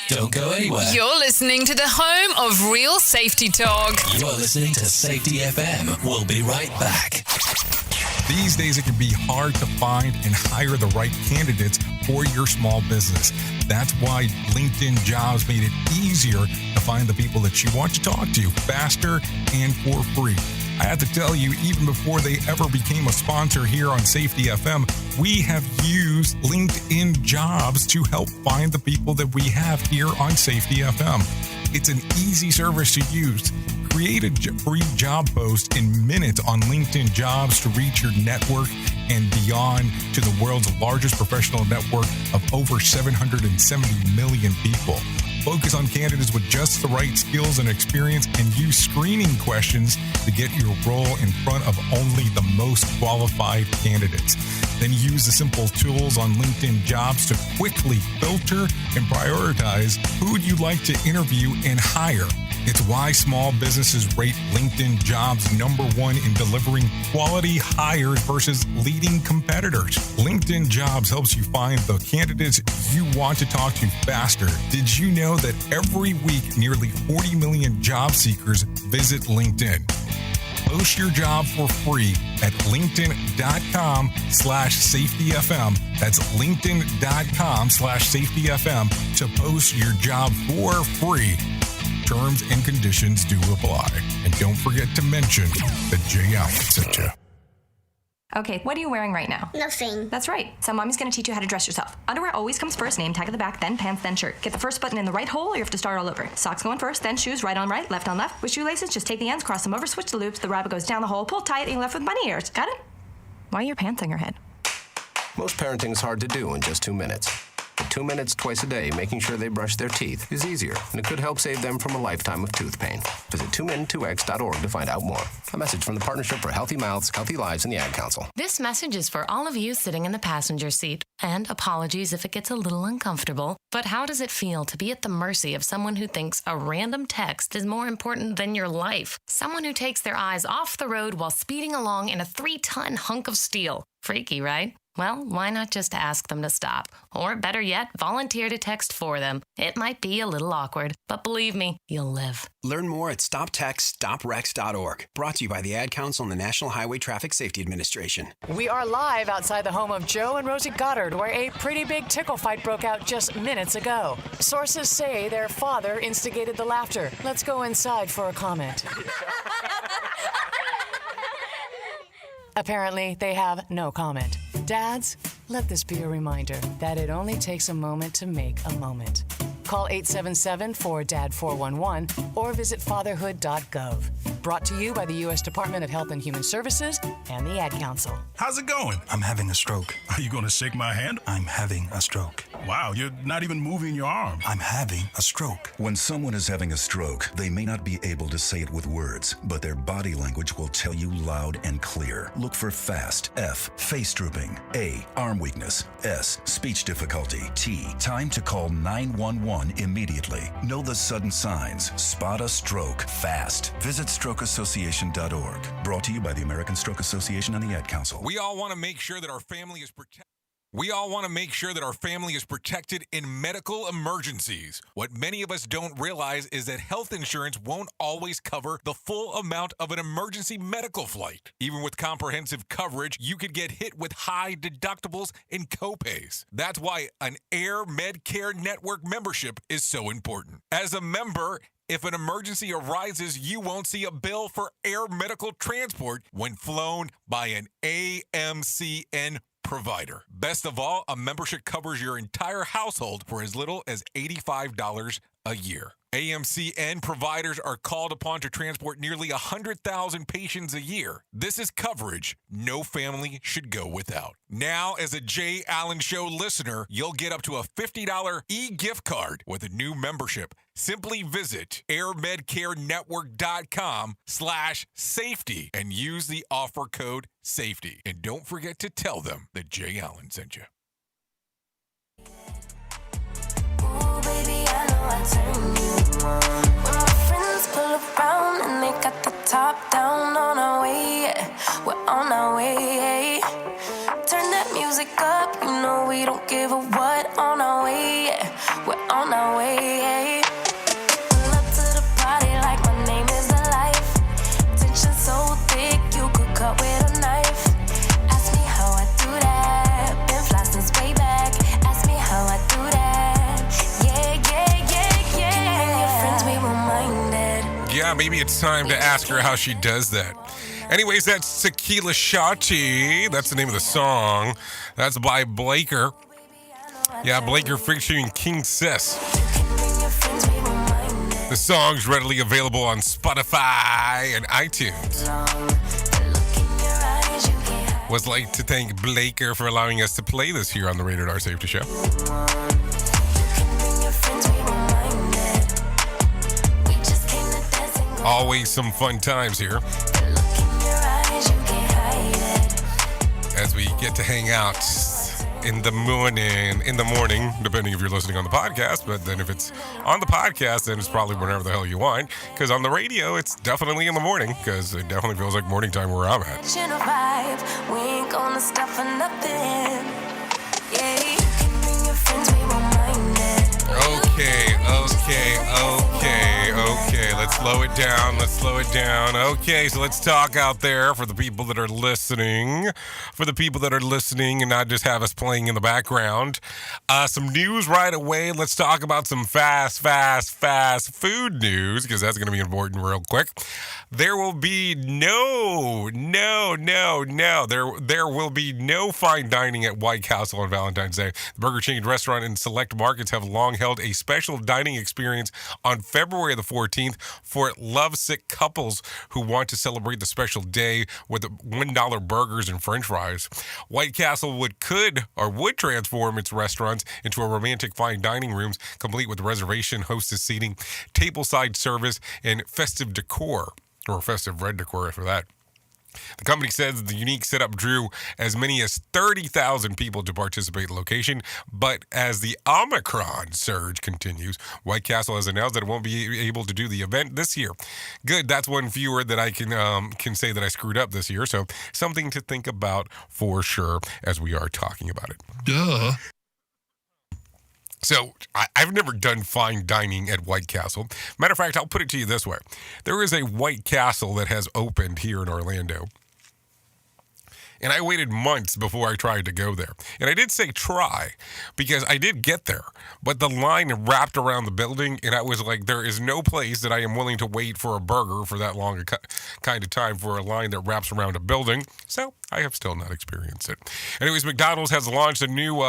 Don't go anywhere. You're listening to the home of real safety talk. You are listening to Safety FM. We'll be right back. These days, it can be hard to find and hire the right candidates for your small business. That's why LinkedIn Jobs made it easier to find the people that you want to talk to faster and for free. I have to tell you, even before they ever became a sponsor here on Safety FM, we have used LinkedIn Jobs to help find the people that we have here on Safety FM. It's an easy service to use. Create a free job post in minutes on LinkedIn Jobs to reach your network and beyond to the world's largest professional network of over 770 million people. Focus on candidates with just the right skills and experience and use screening questions to get your role in front of only the most qualified candidates. Then use the simple tools on LinkedIn Jobs to quickly filter and prioritize who you'd like to interview and hire. It's why small businesses rate LinkedIn Jobs #1 in delivering quality hires versus leading competitors. LinkedIn Jobs helps you find the candidates you want to talk to faster. Did you know that every week nearly 40 million job seekers visit LinkedIn? Post your job for free at linkedin.com/safetyfm. That's linkedin.com/safetyfm to post your job for free. Terms and conditions do apply. And don't forget to mention that Jay Allen sent you. Okay, what are you wearing right now? Nothing. That's right. So mommy's going to teach you how to dress yourself. Underwear always comes first, name tag at the back, then pants, then shirt. Get the first button in the right hole or you have to start all over. Socks going first, then shoes right on right, left on left. With shoelaces, just take the ends, cross them over, switch the loops, the rabbit goes down the hole, pull tight, and you're left with bunny ears. Got it? Why are your pants on your head? Most parenting is hard to do in just 2 minutes. But 2 minutes twice a day making sure they brush their teeth is easier, and it could help save them from a lifetime of tooth pain. Visit 2min2x.org to find out more. A message from the Partnership for Healthy Mouths, Healthy Lives, and the Ad Council. This message is for all of you sitting in the passenger seat. And apologies if it gets a little uncomfortable, but how does it feel to be at the mercy of someone who thinks a random text is more important than your life? Someone who takes their eyes off the road while speeding along in a 3-ton hunk of steel. Freaky, right? Well, why not just ask them to stop? Or better yet, volunteer to text for them. It might be a little awkward, but believe me, you'll live. Learn more at StopTextStopWrecks.org. Brought to you by the Ad Council and the National Highway Traffic Safety Administration. We are live outside the home of Joe and Rosie Goddard, where a pretty big tickle fight broke out just minutes ago. Sources say their father instigated the laughter. Let's go inside for a comment. Apparently, they have no comment. Dads, let this be a reminder that it only takes a moment to make a moment. Call 877-4DAD-411 or visit fatherhood.gov. Brought to you by the U.S. Department of Health and Human Services and the Ad Council. How's it going? I'm having a stroke. Are you going to shake my hand? I'm having a stroke. Wow, you're not even moving your arm. I'm having a stroke. When someone is having a stroke, they may not be able to say it with words, but their body language will tell you loud and clear. Look for FAST. F, face drooping. A, arm weakness. S, speech difficulty. T, time to call 911 immediately. Know the sudden signs. Spot a stroke fast. Visit strokeassociation.org. Brought to you by the American Stroke Association and the Ad Council. We all want to make sure that our family is protected. In medical emergencies. What many of us don't realize is that health insurance won't always cover the full amount of an emergency medical flight. Even with comprehensive coverage, you could get hit with high deductibles and copays. That's why an Air Medcare Network membership is so important. As a member, if an emergency arises, you won't see a bill for air medical transport when flown by an AMCN provider. Best of all, a membership covers your entire household for as little as $85 a year. AMCN providers are called upon to transport nearly 100,000 patients a year. This is coverage no family should go without. Now, as a Jay Allen Show listener, you'll get up to a $50 e-gift card with a new membership. Simply visit airmedcarenetwork.com/safety and use the offer code SAFETY. And don't forget to tell them that Jay Allen sent you. Ooh, baby, I know I turn you on. When my friends pull around and they got the top down, on our way, yeah. We're on our way, yeah. Turn that music up, you know we don't give a what. On our way, yeah. We're on our way, yeah. Pull up to the party like my name is the life. Tension so thick you could cut with a knife. Ask me how I do that. Been fly since way back. Ask me how I do that. Yeah, maybe it's time to ask her how she does that. Anyways, that's Tequila Shotty. That's the name of the song. That's by Blaker. Yeah, Blaker featuring King Sis. The song's readily available on Spotify and iTunes. Would like to thank Blaker for allowing us to play this here on the Rated R Safety Show. Always some fun times here as we get to hang out in the morning, depending if you're listening on the podcast. But then if it's on the podcast, then it's probably whenever the hell you want. Because on the radio, it's definitely in the morning, because it definitely feels like morning time where I'm at. We ain't gonna stop for nothing. Yeah, you can bring your friends, we won't mind it. Okay. Let's slow it down. Okay, so let's talk out there for the people that are listening. And not just have us playing in the background. Some news right away. Let's talk about some fast food news, because that's going to be important real quick. There will be there will be no fine dining at White Castle on Valentine's Day. The Burger King restaurant in select markets have long held a special dining experience on February the 14th for lovesick couples who want to celebrate the special day with $1 burgers and French fries. White Castle would transform its restaurants into a romantic fine dining rooms, complete with reservation, hostess seating, tableside service, and festive decor. Or festive red decor for that. The company says the unique setup drew as many as 30,000 people to participate in the location, but as the Omicron surge continues, White Castle has announced that it won't be able to do the event this year. Good, that's one fewer that I can say that I screwed up this year, so something to think about for sure as we are talking about it. Duh. So, I've never done fine dining at White Castle. Matter of fact, I'll put it to you this way. There is a White Castle that has opened here in Orlando. And I waited months before I tried to go there. And I did say try, because I did get there. But the line wrapped around the building, and I was like, there is no place that I am willing to wait for a burger for that long a kind of time for a line that wraps around a building. So I have still not experienced it. Anyways, McDonald's has launched a new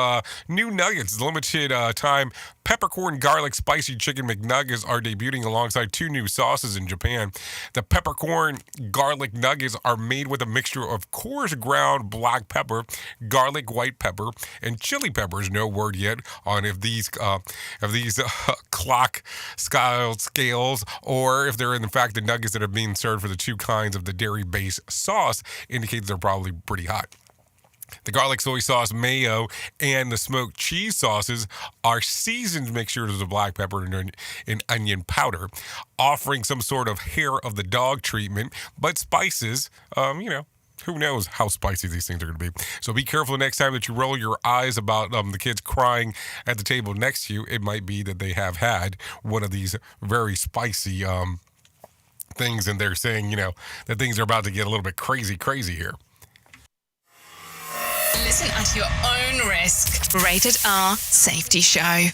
nuggets, limited time peppercorn garlic spicy chicken McNuggets are debuting alongside two new sauces in Japan. The peppercorn garlic nuggets are made with a mixture of coarse ground black pepper, garlic white pepper, and chili peppers. No word yet on if these clock scales or if they're in fact the nuggets that are being served for the two kinds of the dairy-based sauce indicates they're probably pretty hot. The garlic soy sauce, mayo, and the smoked cheese sauces are seasoned mixtures of black pepper and onion powder, offering some sort of hair of the dog treatment, but spices, who knows how spicy these things are going to be. So be careful next time that you roll your eyes about the kids crying at the table next to you. It might be that they have had one of these very spicy things, and they're saying, that things are about to get a little bit crazy here. Listen at your own risk. Rated R Safety Show.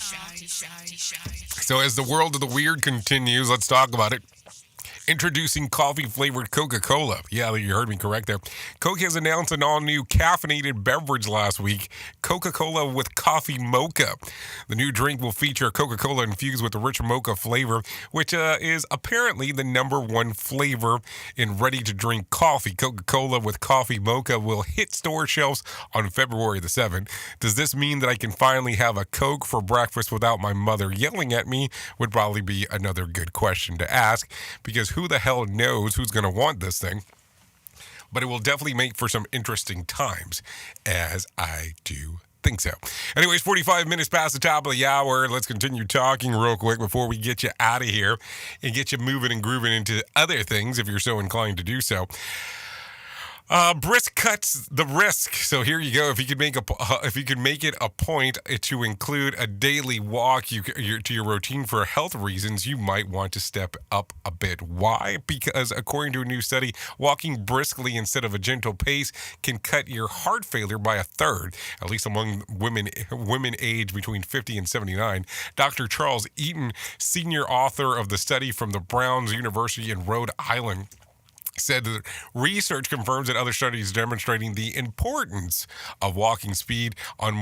So as the world of the weird continues, let's talk about it. Introducing coffee-flavored Coca-Cola. Yeah, you heard me correct there. Coke has announced an all-new caffeinated beverage last week, Coca-Cola with Coffee Mocha. The new drink will feature Coca-Cola infused with a rich mocha flavor, which is apparently the #1 flavor in ready-to-drink coffee. Coca-Cola with Coffee Mocha will hit store shelves on February the 7th. Does this mean that I can finally have a Coke for breakfast without my mother yelling at me? Would probably be another good question to ask, because who the hell knows who's going to want this thing? But it will definitely make for some interesting times, as I do think so. Anyways, 45 minutes past the top of the hour. Let's continue talking real quick before we get you out of here and get you moving and grooving into other things if you're so inclined to do so. Brisk cuts the risk. So here you go. If you could make it a point to include a daily walk to your routine for health reasons, you might want to step up a bit. Why? Because according to a new study, walking briskly instead of a gentle pace can cut your heart failure by a third, at least among women aged between 50 and 79. Dr. Charles Eaton, senior author of the study from the Browns University in Rhode Island, said that research confirms that other studies demonstrating the importance of walking speed on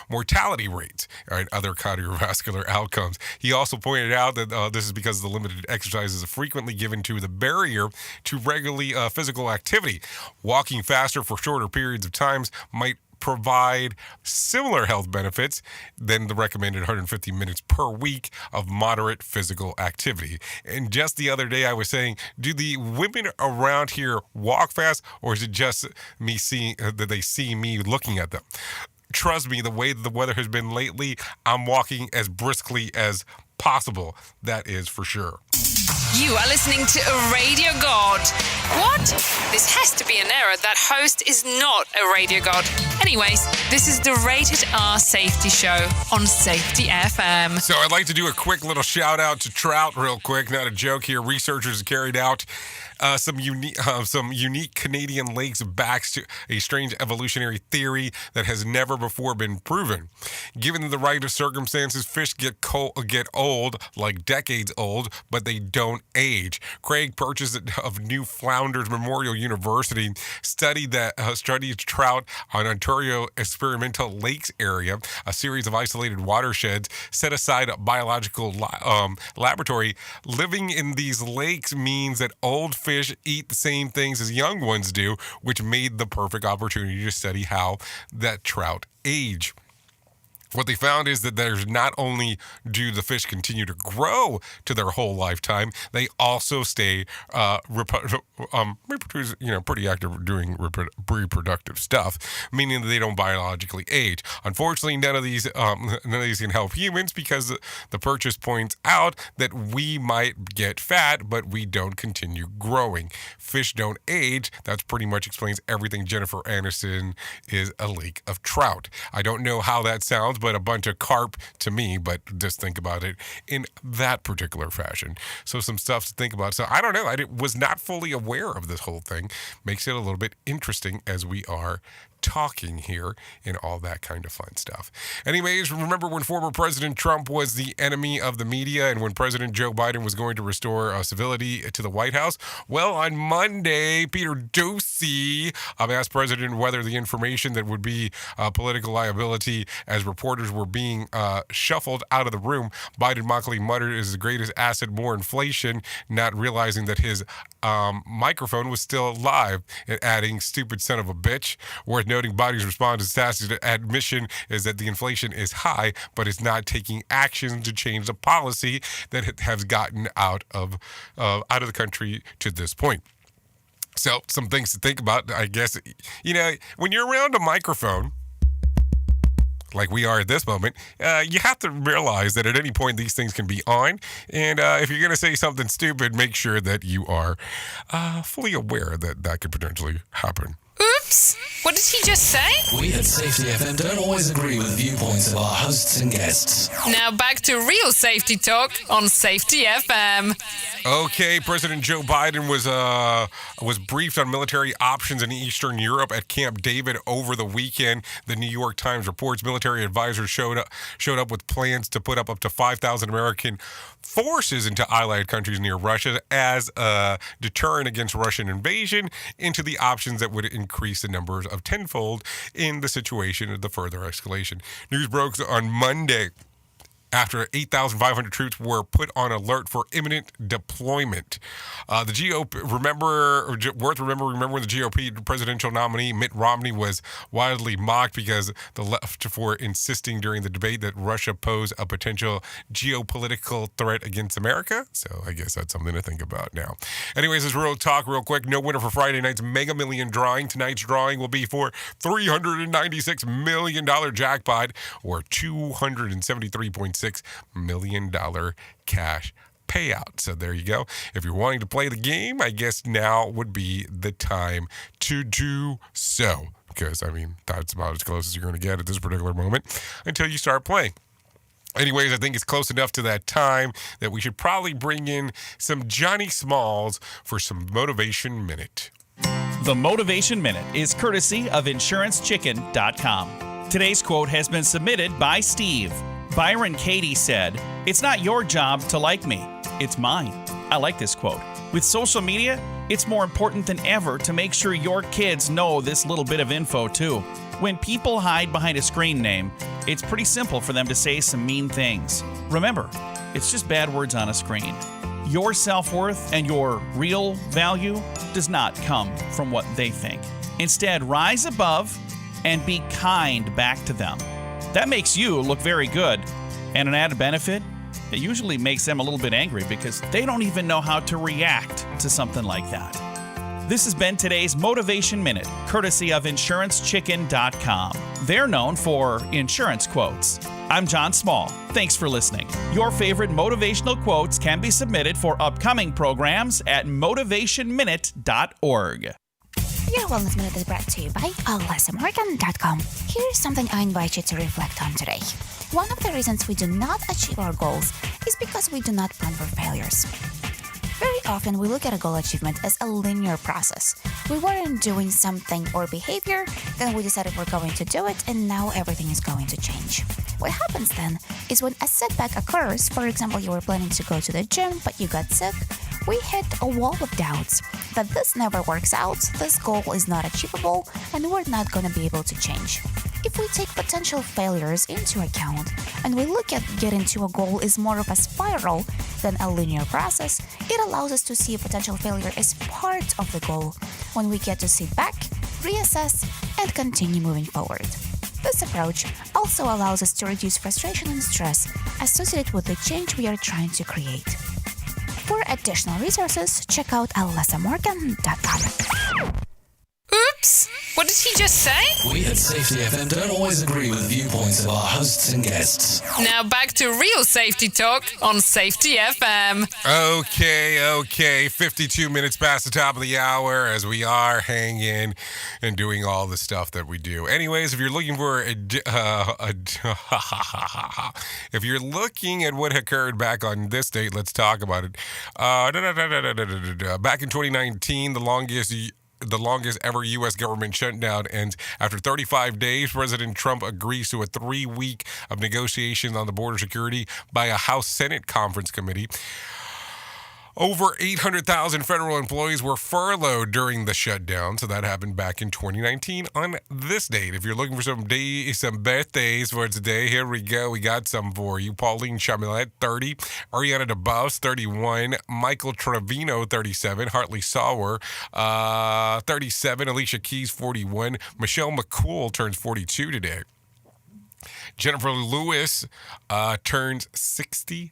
mortality rates and other cardiovascular outcomes. He also pointed out that this is because the limited exercises frequently given to the barrier to regularly physical activity. Walking faster for shorter periods of times might provide similar health benefits than the recommended 150 minutes per week of moderate physical activity. And just the other day I was saying, do the women around here walk fast, or is it just me seeing that they see me looking at them? Trust me, the way the weather has been lately, I'm walking as briskly as possible. That is for sure. You are listening to a radio god. What? This has to be an error. That host is not a radio god. Anyways, this is the Rated R Safety Show on Safety FM. So I'd like to do a quick little shout out to trout real quick. Not a joke here. Researchers carried out some unique Canadian lakes backs to a strange evolutionary theory that has never before been proven. Given the right of circumstances, fish get old, like decades old, but they don't age. Craig Purchase of New Flounders Memorial University studied trout on Ontario Experimental Lakes area, a series of isolated watersheds set aside a biological laboratory. Living in these lakes means that old fish eat the same things as young ones do, which made the perfect opportunity to study how that trout age. What they found is that there's not only do the fish continue to grow to their whole lifetime, they also stay pretty active doing reproductive stuff, meaning that they don't biologically age. Unfortunately, none of these can help humans, because the Purchase points out that we might get fat, but we don't continue growing. Fish don't age. That pretty much explains everything. Jennifer Aniston is a lake of trout. I don't know how that sounds, but a bunch of carp to me, but just think about it in that particular fashion. So some stuff to think about. So I don't know. I was not fully aware of this whole thing. Makes it a little bit interesting as we are talking here and all that kind of fun stuff. Anyways, remember when former President Trump was the enemy of the media and when President Joe Biden was going to restore civility to the White House? Well, on Monday, Peter Doocy asked President whether the information that would be political liability as reporters were being shuffled out of the room. Biden mockingly muttered, "Is the greatest asset more inflation?" not realizing that his microphone was still live, and adding, "Stupid son of a bitch." Worth noting, Biden's response to tacit admission is that the inflation is high, but it's not taking action to change the policy that has gotten out of the country to this point. So some things to think about, I guess. When you're around a microphone, like we are at this moment, you have to realize that at any point these things can be on. And if you're going to say something stupid, make sure that you are fully aware that that could potentially happen. Oops! Oops! What did he just say? We at Safety FM don't always agree with viewpoints of our hosts and guests. Now back to real safety talk on Safety FM. Okay, President Joe Biden was briefed on military options in Eastern Europe at Camp David over the weekend. The New York Times reports military advisors showed up with plans to put up to 5,000 American forces into allied countries near Russia as a deterrent against Russian invasion, into the options that would increase the numbers of tenfold in the situation of the further escalation. News broke on Monday after 8,500 troops were put on alert for imminent deployment. The GOP, worth remembering when the GOP presidential nominee Mitt Romney was widely mocked because the left for insisting during the debate that Russia posed a potential geopolitical threat against America. So I guess that's something to think about now. Anyways, this real talk real quick. No winner for Friday night's Mega Million drawing. Tonight's drawing will be for $396 million jackpot, or $273.6 million cash payout. So there you go. If you're wanting to play the game, I guess now would be the time to do so. Because, I mean, that's about as close as you're going to get at this particular moment until you start playing. Anyways, I think it's close enough to that time that we should probably bring in some Johnny Smalls for some Motivation Minute. The Motivation Minute is courtesy of InsuranceChicken.com. Today's quote has been submitted by Steve. Byron Katie said, "It's not your job to like me, it's mine." I like this quote. With social media, it's more important than ever to make sure your kids know this little bit of info too. When people hide behind a screen name, it's pretty simple for them to say some mean things. Remember, it's just bad words on a screen. Your self-worth and your real value does not come from what they think. Instead, rise above and be kind back to them. That makes you look very good. And an added benefit, it usually makes them a little bit angry because they don't even know how to react to something like that. This has been today's Motivation Minute, courtesy of InsuranceChicken.com. They're known for insurance quotes. I'm John Small. Thanks for listening. Your favorite motivational quotes can be submitted for upcoming programs at motivationminute.org. Your Wellness Minute is brought to you by AlessaMorgan.com. Here's something I invite you to reflect on today. One of the reasons we do not achieve our goals is because we do not plan for failures. Very often we look at a goal achievement as a linear process. We weren't doing something or behavior, then we decided we're going to do it, and now everything is going to change. What happens then is when a setback occurs, for example, you were planning to go to the gym, but you got sick, we hit a wall of doubts that this never works out, this goal is not achievable, and we're not going to be able to change. If we take potential failures into account and we look at getting to a goal as more of a spiral than a linear process, it allows us to see a potential failure as part of the goal when we get to sit back, reassess, and continue moving forward. This approach also allows us to reduce frustration and stress associated with the change we are trying to create. For additional resources, check out AlessaMorgan.com. Oops! What did he just say? We at Safety FM don't always agree with viewpoints of our hosts and guests. Now back to real safety talk on Safety FM. Okay. 52 minutes past the top of the hour as we are hanging and doing all the stuff that we do. Anyways, if you're looking for if you're looking at what occurred back on this date, let's talk about it. Back in 2019, the longest ever U.S. government shutdown ends after 35 days. President Trump agrees to a 3-week of negotiations on the border security by a House Senate Conference Committee. Over 800,000 federal employees were furloughed during the shutdown, so that happened back in 2019 on this date. If you're looking for some birthdays for today, here we go. We got some for you. Pauline Chamilet, 30. Ariana DeBose, 31. Michael Trevino, 37. Hartley Sauer, 37. Alicia Keys, 41. Michelle McCool turns 42 today. Jennifer Lewis turns 65.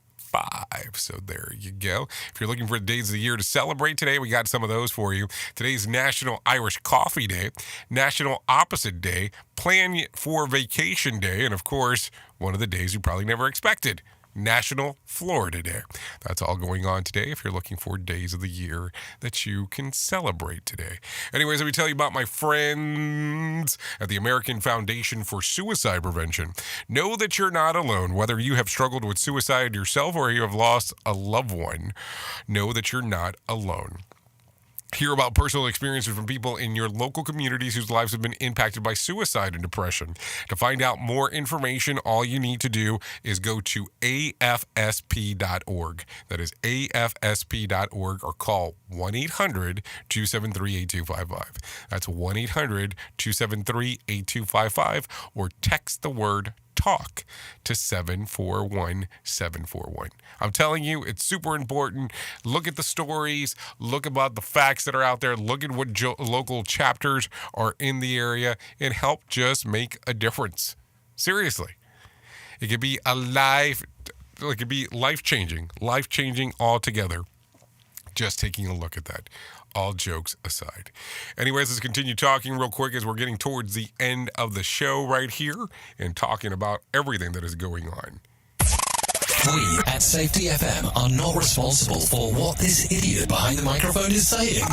So there you go. If you're looking for the days of the year to celebrate today, we got some of those for you. Today's National Irish Coffee Day, National Opposite Day, Plan for Vacation Day, and of course, one of the days you probably never expected, National Florida Day. That's all going on today if you're looking for days of the year that you can celebrate today. Anyways, let me tell you about my friends at the American Foundation for Suicide Prevention. Know that you're not alone. Whether you have struggled with suicide yourself or you have lost a loved one, know that you're not alone. Hear about personal experiences from people in your local communities whose lives have been impacted by suicide and depression. To find out more information, all you need to do is go to afsp.org. That is afsp.org, or call 1-800-273-8255. That's 1-800-273-8255, or text the word TALK to 741-741. I'm telling you, it's super important. Look at the stories. Look about the facts that are out there. Look at what local chapters are in the area, and help just make a difference. Seriously. It could be life-changing altogether. Just taking a look at that. All jokes aside. Anyways, let's continue talking real quick as we're getting towards the end of the show right here and talking about everything that is going on. We at Safety FM are not responsible for what this idiot behind the microphone is saying.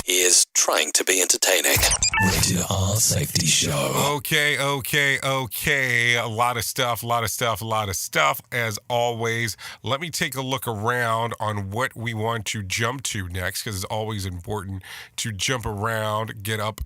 He is trying to be entertaining. Rated R Safety Show. Okay. A lot of stuff. As always, let me take a look around on what we want to jump to next, because it's always important to jump around, get up,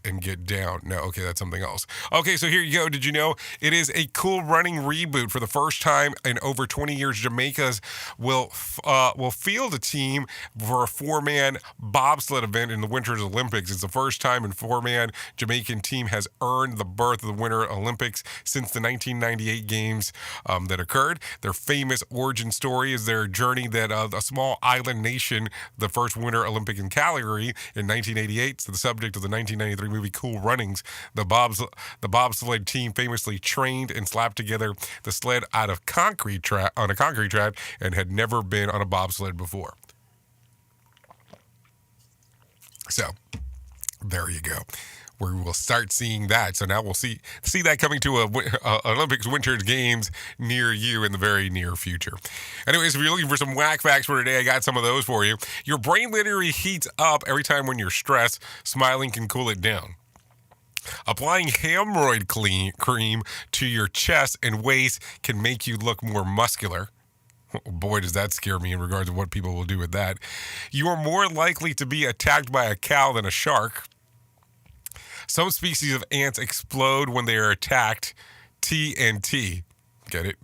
and get down. No, okay, that's something else. Okay, so here you go. Did you know it is a Cool Running reboot? For the first time in over 20 years, Jamaica's will field a team for a four-man bobsled event in the Winter Olympics. It's the first time a four-man Jamaican team has earned the berth of the Winter Olympics since the 1998 games that occurred. Their famous origin story is their journey that a small island nation, the first Winter Olympic in Calgary in 1988, so the subject of the 1993 movie Cool Runnings. The bobsled team famously trained and slapped together the sled out of on a concrete track and had never been on a bobsled before. So, there you go. We will start seeing that. So now we'll see that coming to Olympics Winter Games near you in the very near future. Anyways, if you're looking for some whack facts for today, I got some of those for you. Your brain literally heats up every time when you're stressed. Smiling can cool it down. Applying hemorrhoid cream to your chest and waist can make you look more muscular. Boy, does that scare me in regards to what people will do with that. You are more likely to be attacked by a cow than a shark. Some species of ants explode when they are attacked. TNT. Get it?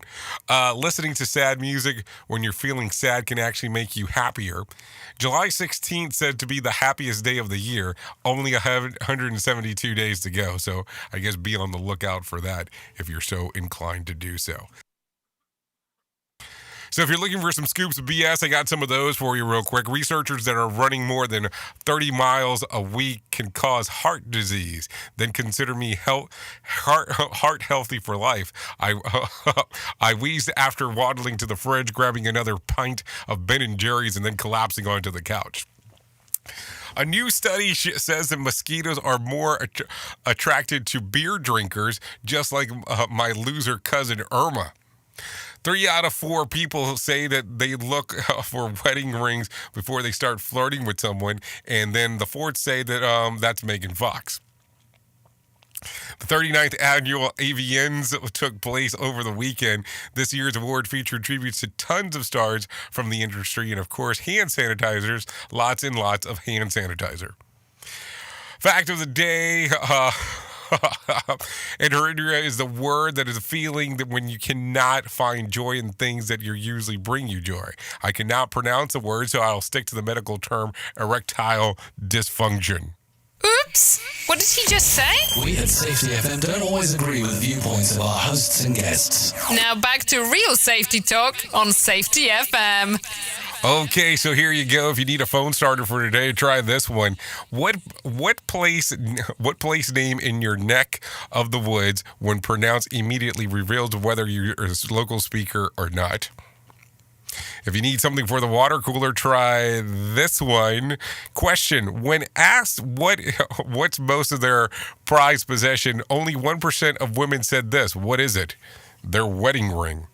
Listening to sad music when you're feeling sad can actually make you happier. July 16th said to be the happiest day of the year. Only 172 days to go. So I guess be on the lookout for that if you're so inclined to do so. So if you're looking for some scoops of BS, I got some of those for you real quick. Researchers that are running more than 30 miles a week can cause heart disease. Then consider me heart healthy for life. I wheezed after waddling to the fridge, grabbing another pint of Ben & Jerry's, and then collapsing onto the couch. A new study says that mosquitoes are more attracted to beer drinkers, just like my loser cousin Irma. 3 out of 4 people say that they look for wedding rings before they start flirting with someone, and then the 4th say that that's Megan Fox. The 39th annual AVNs took place over the weekend. This year's award featured tributes to tons of stars from the industry and, of course, hand sanitizers, lots and lots of hand sanitizer. Fact of the day, anhedonia is the word that is a feeling that when you cannot find joy in things that usually bring you joy. I cannot pronounce the word, so I'll stick to the medical term erectile dysfunction. Oops! What did he just say? We at Safety FM don't always agree with the viewpoints of our hosts and guests. Now back to real safety talk on Safety FM. Okay, so here you go. If you need a phone starter for today, try this one. What place name in your neck of the woods, when pronounced, immediately reveals whether you're a local speaker or not? If you need something for the water cooler, try this one. Question: when asked what's most of their prized possession, only 1% of women said this. What is it? Their wedding ring.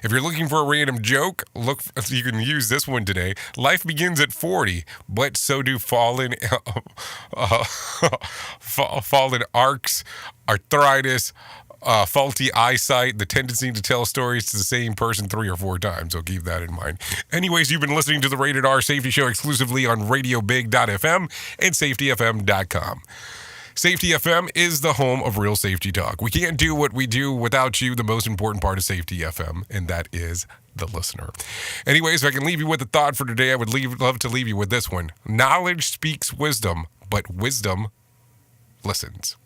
If you're looking for a random joke, you can use this one today. Life begins at 40, but so do fallen arcs, arthritis, faulty eyesight, the tendency to tell stories to the same person 3 or 4 times. So keep that in mind. Anyways, you've been listening to the Rated R Safety Show exclusively on radiobig.fm and safetyfm.com. Safety FM is the home of real safety talk. We can't do what we do without you, the most important part of Safety FM, and that is the listener. Anyways, if I can leave you with a thought for today, I would love to leave you with this one. Knowledge speaks wisdom, but wisdom listens.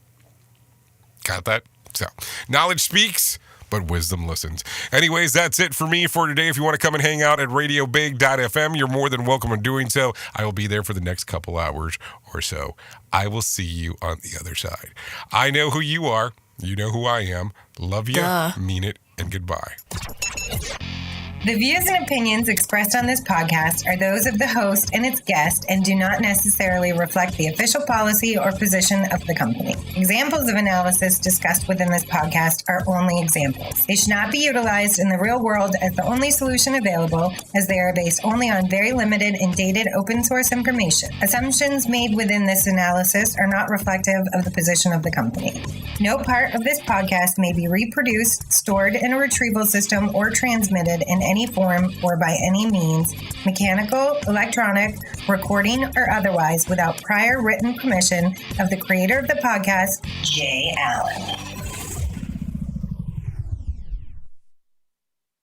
Got that? So, knowledge speaks, but wisdom listens. Anyways, that's it for me for today. If you want to come and hang out at radiobig.fm, you're more than welcome in doing so. I will be there for the next couple hours or so. I will see you on the other side. I know who you are. You know who I am. Love you, mean it, and goodbye. The views and opinions expressed on this podcast are those of the host and its guest and do not necessarily reflect the official policy or position of the company. Examples of analysis discussed within this podcast are only examples. They should not be utilized in the real world as the only solution available, as they are based only on very limited and dated open source information. Assumptions made within this analysis are not reflective of the position of the company. No part of this podcast may be reproduced, stored in a retrieval system, or transmitted in any form or by any means, mechanical, electronic, recording, or otherwise, without prior written permission of the creator of the podcast, Jay Allen.